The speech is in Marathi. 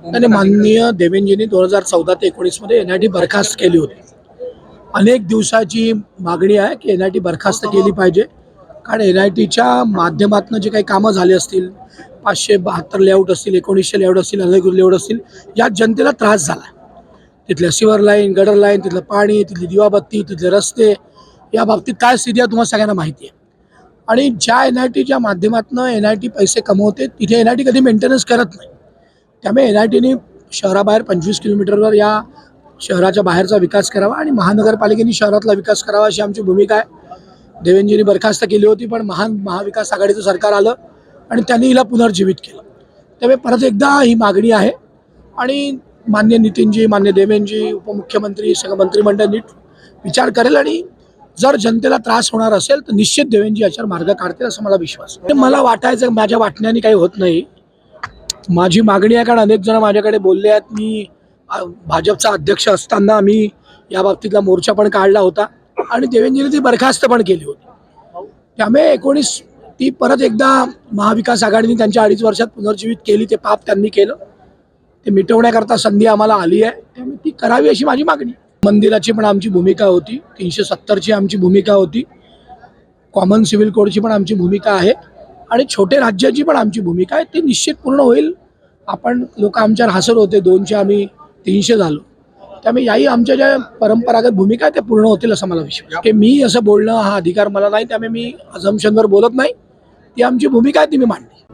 आणि माननीय देवेंजींनी 2014 ते 19 मध्ये एनआयटी बरखास्त केली होती। अनेक दिवसाची मागणी आहे की एनआयटी बरखास्त केली पाहिजे, कारण एनआयटीच्या माध्यमातून जे काही कामं झाले असतील, 572 लेआउट असतील, 1900 लेआउट असतील, अलग लेआउट असतील, या जनतेला त्रास झाला। तिथल्या सिवर लाईन, गटर लाईन, तिथलं पाणी, तिथली दिवाबत्ती, तिथले रस्ते, या बाबतीत काय स्थिती आहे तुम्हाला सगळ्यांना माहिती आहे। आणि ज्या एनआयटीच्या माध्यमातून एनआयटी पैसे कमवते, तिथे एनआयटी कधी मेंटेनन्स करत नाही। त्यामुळे एनआयटीने शहराबाहेर 25 किलोमीटरवर या शहराच्या बाहेरचा विकास करावा आणि महानगरपालिकेने शहरातला विकास करावा, अशी आमची भूमिका आहे। देवेंजींनी बरखास्त केली होती, पण महाविकास आघाडीचं सरकार आलं आणि त्यांनी हिला पुनर्जीवित केलं। त्यामुळे परत एकदा ही मागणी आहे आणि मान्य नितीनजी, मान्य देवेंजी, उपमुख्यमंत्री, सगळं मंत्रिमंडळ नीट विचार करेल आणि जर जनतेला त्रास होणार असेल तर निश्चित देवेंजी याच्यावर मार्ग काढतील, असं मला विश्वास आहे। मला वाटायचं माझ्या वाटण्याने काही होत नाही। माझी मागणी आहे, कारण अनेक जण माझ्याकडे बोलले आहेत। मी भाजपचा अध्यक्ष असताना मी या बाबतीतला मोर्चा पण काढला होता आणि देवेंजीने ती बरखास्त पण केली होती। त्यामुळे 19 ती परत एकदा महाविकास आघाडीने त्यांच्या 2.5 वर्षात पुनर्जीवित केली। ते पाप त्यांनी केलं, ते मिटवण्याकरता संधी आम्हाला आली आहे, त्यामुळे ती करावी अशी माझी मागणी। मंदिराची पण आमची भूमिका होती, 370ची आमची भूमिका होती, कॉमन सिव्हिल कोडची पण आमची भूमिका आहे आणि छोटे राज्याची पण आमची भूमिका आहे। ती निश्चित पूर्ण होईल। आपण लोक आमच्यावर हसत होते, 200 आम्ही 300 झालो, त्यामुळे याही आमच्या ज्या परंपरागत भूमिका आहे त्या पूर्ण होतील असं मला विश्वास आहे। मी असं बोलणं हा अधिकार मला नाही, त्यामुळे मी अझम्पशनवर बोलत नाही। ती आमची भूमिका आहे, ती मी मांडली।